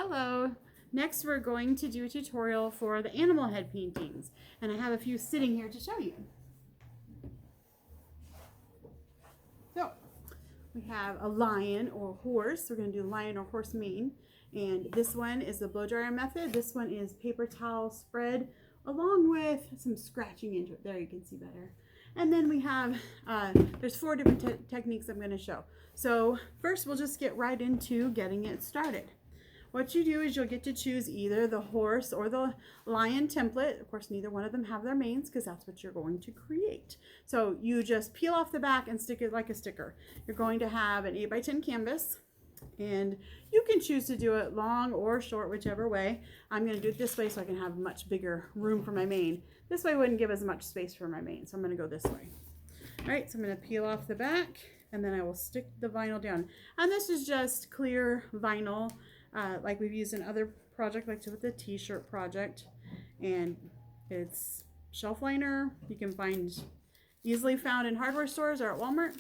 Hello. Next we're going to do a tutorial for the animal head paintings, and I have a few sitting here to show you. So we have a lion or horse. We're going to do lion or horse mane, and this one is the blow dryer method. This one is paper towel spread along with some scratching into it. There you can see better. And then we have, there's 4 different techniques I'm going to show. So first we'll just get right into getting it started. What you do is you'll get to choose either the horse or the lion template. Of course, neither one of them have their manes because that's what you're going to create. So you just peel off the back and stick it like a sticker. You're going to have an 8x10 canvas, and you can choose to do it long or short, whichever way. I'm going to do it this way so I can have much bigger room for my mane. This way wouldn't give as much space for my mane, so I'm going to go this way. All right, so I'm going to peel off the back, and then I will stick the vinyl down. And this is just clear vinyl, like we've used in other projects, like with the t-shirt project. And it's shelf liner. You can find easily found in hardware stores or at Walmart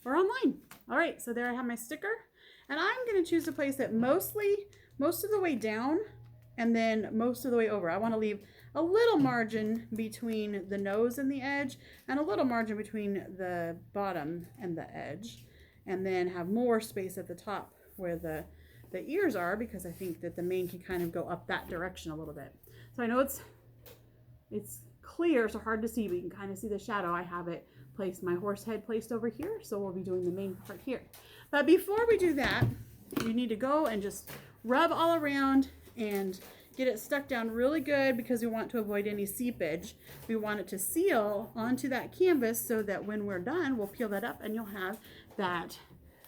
or online. All right, so there I have my sticker. And I'm going to choose to place it most of the way down and then most of the way over. I want to leave a little margin between the nose and the edge and a little margin between the bottom and the edge, and then have more space at the top where the ears are, because I think that the mane can kind of go up that direction a little bit. So I know it's clear, so hard to see, but you can kind of see the shadow. I have it placed, my horse head placed over here, so we'll be doing the main part here. But before we do that, you need to go and just rub all around and get it stuck down really good, because we want to avoid any seepage. We want it to seal onto that canvas so that when we're done, we'll peel that up and you'll have that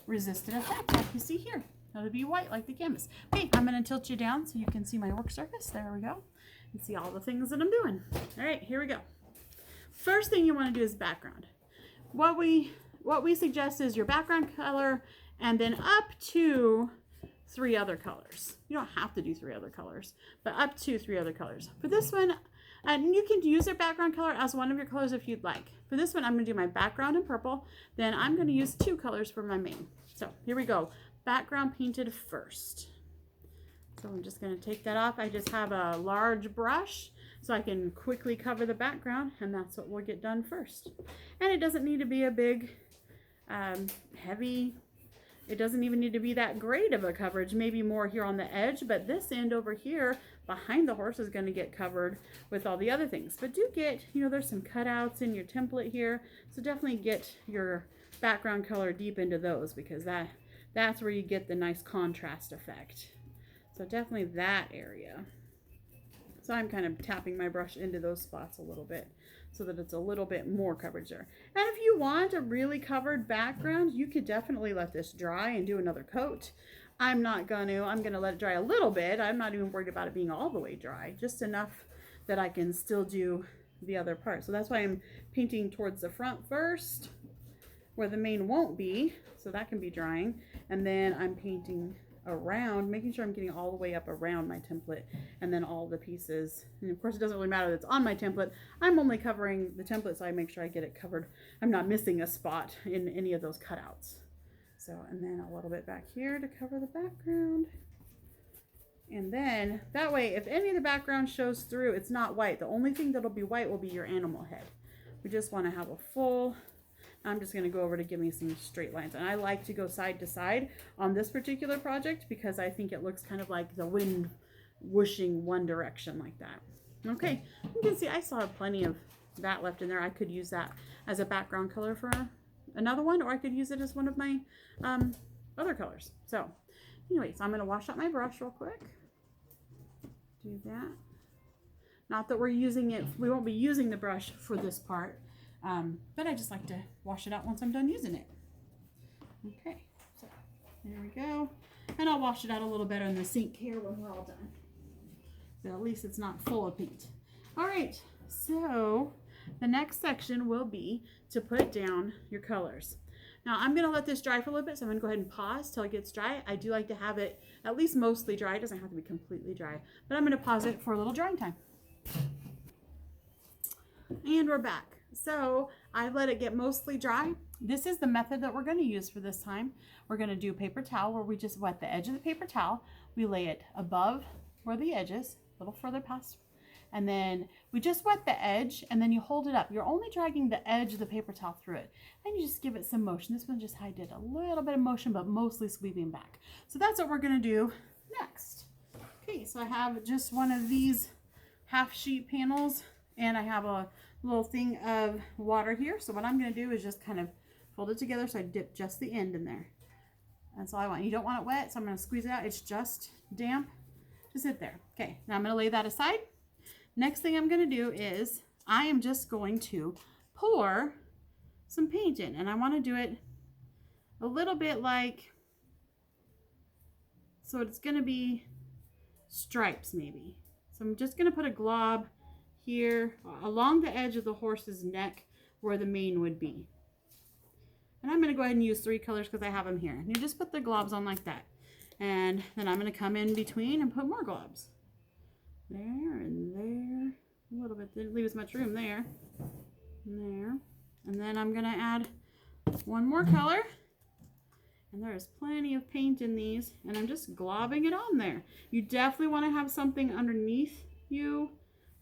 resistant effect like you see here. It'll be white like the canvas. Okay, I'm going to tilt you down so you can see my work surface. There we go. And see all the things that I'm doing. All right, here we go. First thing you want to do is background. What we suggest is your background color and then up to 3 other colors. You don't have to do 3 other colors, but up to 3 other colors. For this one, and you can use your background color as one of your colors if you'd like. For this one, I'm going to do my background in purple. Then I'm going to use 2 colors for my mane. So here we go. Background painted first. So I'm just going to take that off. I just have a large brush so I can quickly cover the background, and that's what we'll get done first. And it doesn't need to be a big, heavy, it doesn't even need to be that great of a coverage, maybe more here on the edge, but this end over here behind the horse is going to get covered with all the other things. But do get, there's some cutouts in your template here, so definitely get your background color deep into those, because that's where you get the nice contrast effect. So definitely that area. So I'm kind of tapping my brush into those spots a little bit so that it's a little bit more coverage there. And if you want a really covered background, you could definitely let this dry and do another coat. I'm going to let it dry a little bit. I'm not even worried about it being all the way dry, just enough that I can still do the other part. So that's why I'm painting towards the front first, where the mane won't be, so that can be drying. And then I'm painting around, making sure I'm getting all the way up around my template, and then all the pieces. And of course, it doesn't really matter that it's on my template. I'm only covering the template, so I make sure I get it covered. I'm not missing a spot in any of those cutouts. So, and then a little bit back here to cover the background. And then that way, if any of the background shows through, it's not white. The only thing that'll be white will be your animal head. We just want to have a full, I'm just going to go over to give me some straight lines. And I like to go side to side on this particular project because I think it looks kind of like the wind whooshing one direction like that. Okay, you can see I still have plenty of that left in there. I could use that as a background color for another one, or I could use it as one of my other colors. So anyways, I'm going to wash out my brush real quick. Do that. Not that we're using it, we won't be using the brush for this part. But I just like to wash it out once I'm done using it. Okay, so there we go. And I'll wash it out a little better in the sink here when we're all done. So at least it's not full of paint. All right, so the next section will be to put down your colors. Now I'm going to let this dry for a little bit, so I'm going to go ahead and pause till it gets dry. I do like to have it at least mostly dry. It doesn't have to be completely dry, but I'm going to pause it for a little drying time. And we're back. So I let it get mostly dry. This is the method that we're going to use for this time. We're going to do paper towel where we just wet the edge of the paper towel. We lay it above where the edge is, a little further past. And then we just wet the edge and then you hold it up. You're only dragging the edge of the paper towel through it. And you just give it some motion. This one just I did a little bit of motion, but mostly sweeping back. So that's what we're going to do next. Okay, so I have just one of these half sheet panels and I have a little thing of water here. So what I'm going to do is just kind of fold it together so I dip just the end in there. That's all I want. You don't want it wet, so I'm going to squeeze it out. It's just damp. Just sit there. Okay, now I'm going to lay that aside. Next thing I'm going to do is I am just going to pour some paint in. And I want to do it a little bit like, so it's going to be stripes maybe. So I'm just going to put a glob here along the edge of the horse's neck where the mane would be. And I'm going to go ahead and use 3 colors because I have them here. And you just put the globs on like that. And then I'm going to come in between and put more globs. There and there. A little bit. Didn't leave as much room there. And there. And then I'm going to add one more color. And there's plenty of paint in these. And I'm just globbing it on there. You definitely want to have something underneath you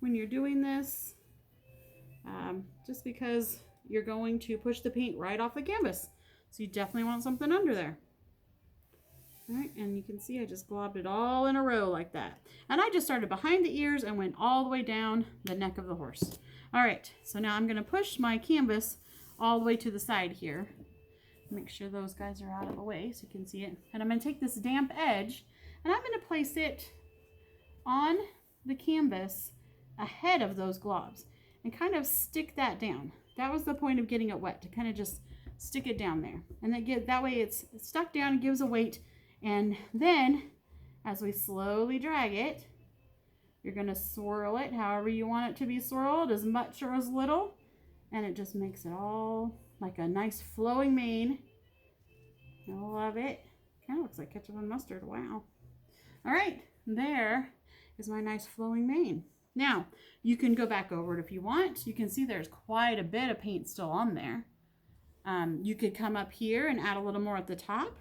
when you're doing this. Just because you're going to push the paint right off the canvas. So you definitely want something under there. All right, and you can see I just globbed it all in a row like that. And I just started behind the ears and went all the way down the neck of the horse. All right, so now I'm gonna push my canvas all the way to the side here. Make sure those guys are out of the way so you can see it. And I'm gonna take this damp edge and I'm gonna place it on the canvas ahead of those globs and kind of stick that down. That was the point of getting it wet, to kind of just stick it down there. And that way it's stuck down and gives a weight. And then as we slowly drag it, you're going to swirl it however you want it to be swirled, as much or as little. And it just makes it all like a nice flowing mane. I love it. Kind of looks like ketchup and mustard. Wow. All right, there is my nice flowing mane. Now, you can go back over it if you want. You can see there's quite a bit of paint still on there. You could come up here and add a little more at the top.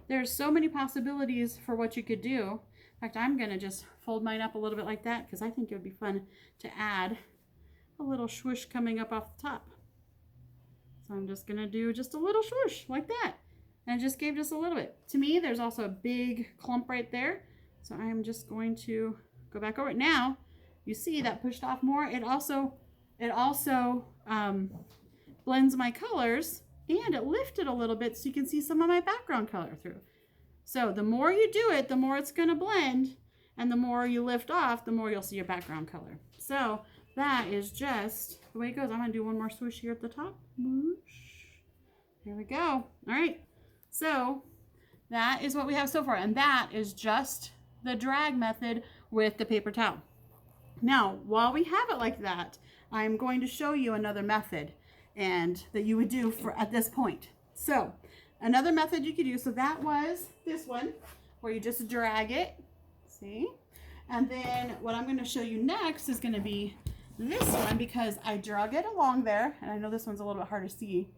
There's so many possibilities for what you could do. In fact, I'm going to just fold mine up a little bit like that because I think it would be fun to add a little swoosh coming up off the top. So I'm just going to do just a little swoosh like that. And I just gave just a little bit. To me, there's also a big clump right there. So I'm just going to go back over it. Now, you see that pushed off more. It also blends my colors, and it lifted a little bit so you can see some of my background color through. So the more you do it, the more it's going to blend, and the more you lift off, the more you'll see your background color. So that is just the way it goes. I'm going to do one more swoosh here at the top. There we go. All right. So that is what we have so far, and that is just the drag method with the paper towel. Now, while we have it like that, I'm going to show you another method and that you would do at this point. So another method you could use, so that was this one where you just drag it, see? And then what I'm going to show you next is going to be this one, because I drug it along there, and I know this one's a little bit hard to see,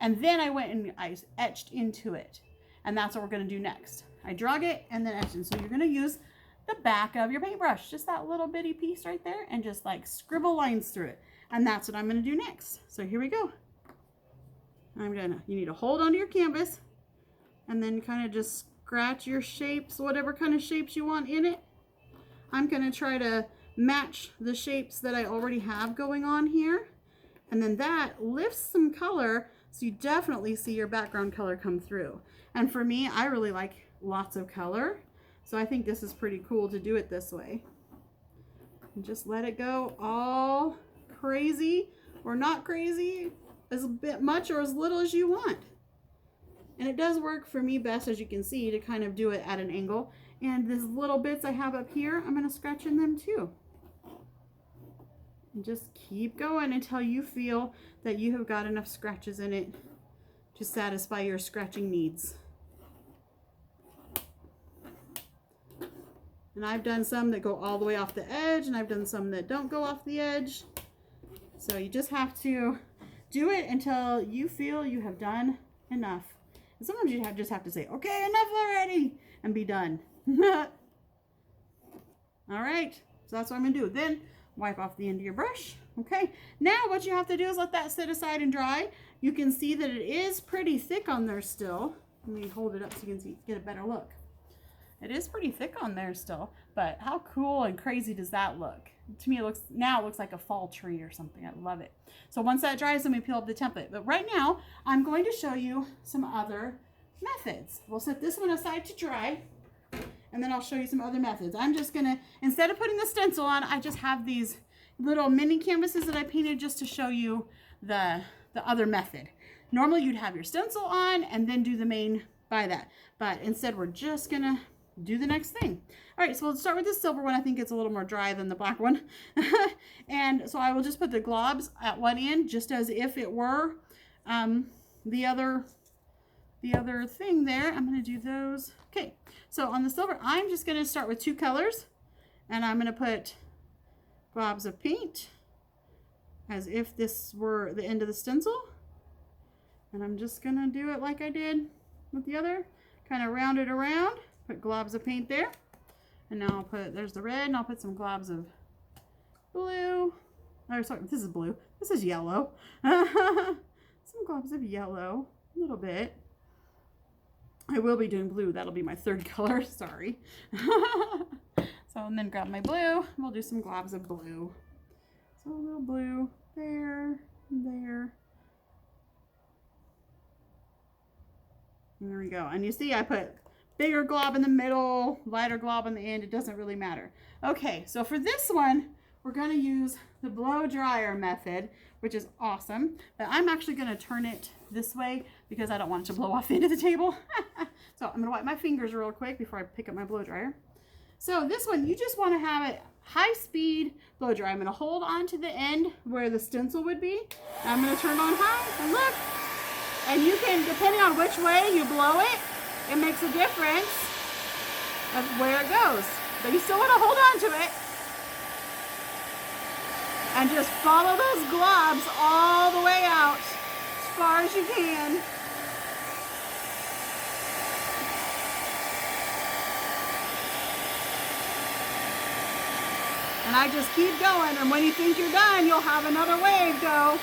and then I went and I etched into it, and that's what we're going to do next. I drug it and then etched in. So you're going to use the back of your paintbrush, just that little bitty piece right there, and just like scribble lines through it. And that's what I'm going to do next. So here we go. You need to hold onto your canvas and then kind of just scratch your shapes, whatever kind of shapes you want in it. I'm going to try to match the shapes that I already have going on here. And then that lifts some color, so you definitely see your background color come through. And for me, I really like lots of color. So I think this is pretty cool to do it this way. And just let it go all crazy or not crazy, as a bit much or as little as you want. And it does work for me best, as you can see, to kind of do it at an angle. And these little bits I have up here, I'm going to scratch in them too. And just keep going until you feel that you have got enough scratches in it to satisfy your scratching needs. And I've done some that go all the way off the edge, and I've done some that don't go off the edge. So you just have to do it until you feel you have done enough. And sometimes you just have to say, okay, enough already, and be done. All right, so that's what I'm gonna do. Then wipe off the end of your brush. Okay, now what you have to do is let that sit aside and dry. You can see that it is pretty thick on there still. Let me hold it up so you can see, get a better look. It is pretty thick on there still, but how cool and crazy does that look? To me, it looks like a fall tree or something. I love it. So once that dries, let me peel up the template. But right now, I'm going to show you some other methods. We'll set this one aside to dry, and then I'll show you some other methods. I'm just gonna, instead of putting the stencil on, I just have these little mini canvases that I painted just to show you the other method. Normally you'd have your stencil on and then do the main by that. But instead we're just gonna do the next thing. All right, so we'll start with the silver one. I think it's a little more dry than the black one. And so I will just put the globs at one end just as if it were the other thing there. I'm gonna do those. Okay, so on the silver, I'm just gonna start with 2 colors, and I'm gonna put globs of paint as if this were the end of the stencil. And I'm just gonna do it like I did with the other, kind of round it around, put globs of paint there. And now I'll put, there's the red, and I'll put some globs of blue. Oh, sorry, this is blue. This is yellow. Some globs of yellow, a little bit. I will be doing blue. That'll be my 3rd color, sorry. So, and then grab my blue. We'll do some globs of blue. So a little blue there, there. And there we go. And you see I put bigger glob in the middle, lighter glob on the end. It doesn't really matter. Okay, so for this one, we're going to use the blow dryer method, which is awesome. But I'm actually going to turn it this way because I don't want it to blow off the end of the table. So I'm going to wipe my fingers real quick before I pick up my blow dryer. So this one, you just want to have it high speed blow dry. I'm going to hold on to the end where the stencil would be. I'm going to turn it on high and look. And you can, depending on which way you blow it, it makes a difference of where it goes. But you still want to hold on to it. And just follow those globs all the way out as far as you can. And I just keep going, and when you think you're done, you'll have another wave go.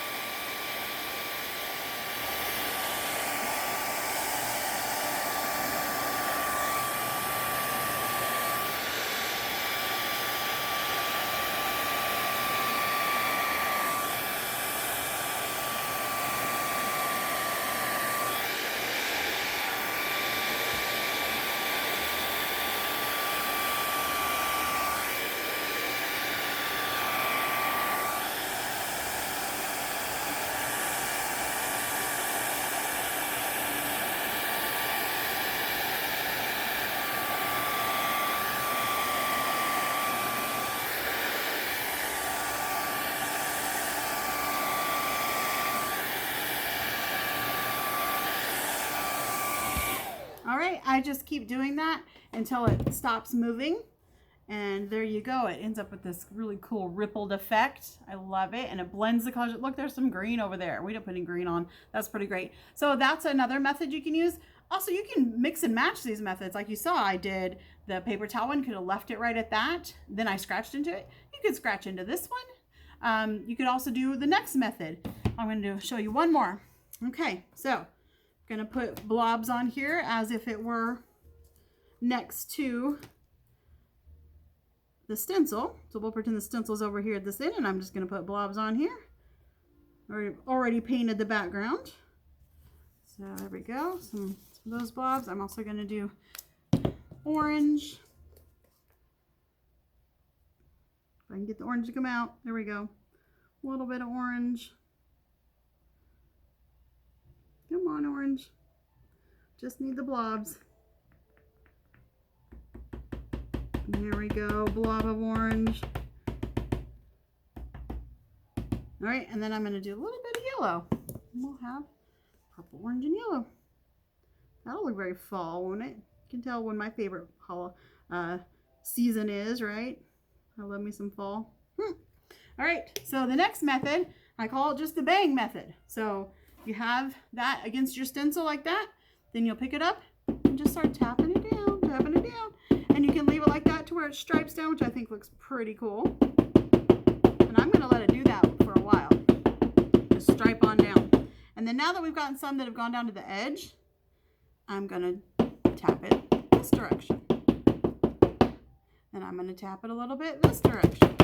All right, I just keep doing that until it stops moving. And there you go. It ends up with this really cool rippled effect. I love it. And it blends the colors. Look, there's some green over there. We didn't put any green on. That's pretty great. So that's another method you can use. Also, you can mix and match these methods. Like you saw, I did the paper towel one. Could have left it right at that. Then I scratched into it. You could scratch into this one. You could also do the next method. I'm going to show you one more. Okay, so I'm going to put blobs on here as if it were next to the stencil. So we'll pretend the stencil's over here at this end, and I'm just going to put blobs on here. Already painted the background. So there we go. Some of those blobs. I'm also going to do orange. If I can get the orange to come out. There we go. A little bit of orange. Come on, orange. Just need the blobs. There we go, blob of orange. All right, and then I'm going to do a little bit of yellow. And we'll have purple, orange, and yellow. That'll look very fall, won't it? You can tell when my favorite season is, right? I love me some fall. All right, so the next method, I call it just the bang method. So you have that against your stencil like that, then you'll pick it up and just start tapping it down, tapping it down. And you can leave it like that to where it stripes down, which I think looks pretty cool. And I'm gonna let it do that for a while. Just stripe on down. And then now that we've gotten some that have gone down to the edge, I'm gonna tap it this direction. And I'm gonna tap it a little bit this direction.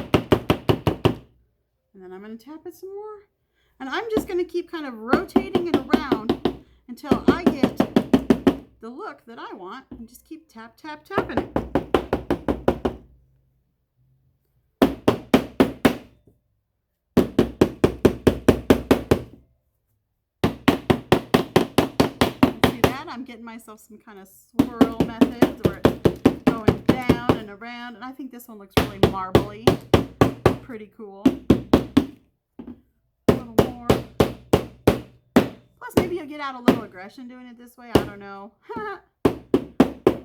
And then I'm gonna tap it some more. And I'm just gonna keep kind of rotating it around until I get the look that I want, and just keep tap, tap, tapping it. See that? I'm getting myself some kind of swirl methods where it's going down and around, and I think this one looks really marbly. Pretty cool. A little more. Plus, maybe you'll get out a little aggression doing it this way. I don't know.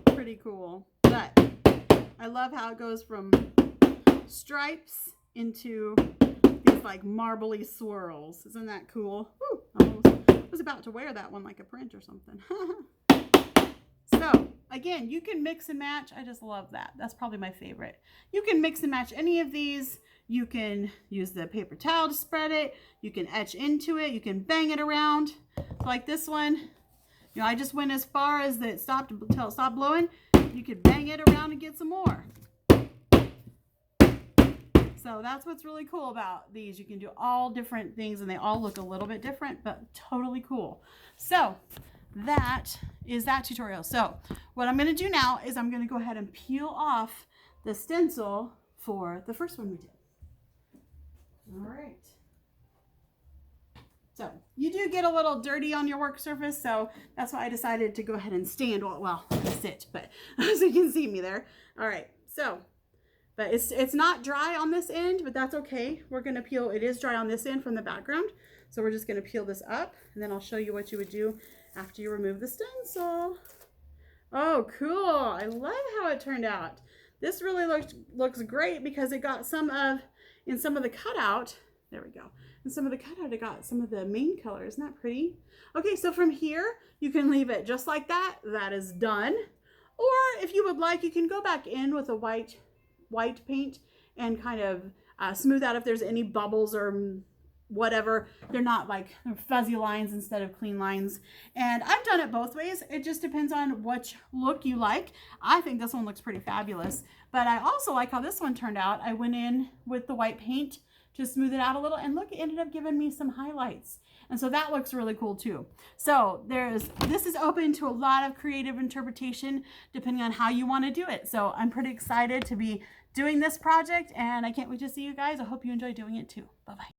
Pretty cool. But I love how it goes from stripes into these like marbly swirls. Isn't that cool? Woo, I was about to wear that one like a print or something. So, again, you can mix and match. I just love that. That's probably my favorite. You can mix and match any of these. You can use the paper towel to spread it. You can etch into it. You can bang it around. Like this one, you know, I just went as far as it stopped until it stopped blowing. You could bang it around and get some more. So that's what's really cool about these. You can do all different things and they all look a little bit different, but totally cool. So that is that tutorial. So what I'm going to do now is I'm going to go ahead and peel off the stencil for the first one we did. All right. So you do get a little dirty on your work surface, so that's why I decided to go ahead and stand, well, sit, but so you can see me there. All right, so, but it's not dry on this end, but that's okay. We're gonna peel, it is dry on this end from the background, so we're just gonna peel this up, and then I'll show you what you would do after you remove the stencil. Oh, cool, I love how it turned out. This really looks great because it got in some of the cutout, there we go. And some of the cutout, it got some of the main color. Isn't that pretty? Okay, so from here, you can leave it just like that. That is done. Or if you would like, you can go back in with a white paint and kind of smooth out if there's any bubbles or whatever. They're not like fuzzy lines instead of clean lines. And I've done it both ways. It just depends on which look you like. I think this one looks pretty fabulous. But I also like how this one turned out. I went in with the white paint to smooth it out a little, and look, it ended up giving me some highlights. And so that looks really cool too. So this is open to a lot of creative interpretation depending on how you want to do it. So I'm pretty excited to be doing this project, and I can't wait to see you guys. I hope you enjoy doing it too. Bye-bye.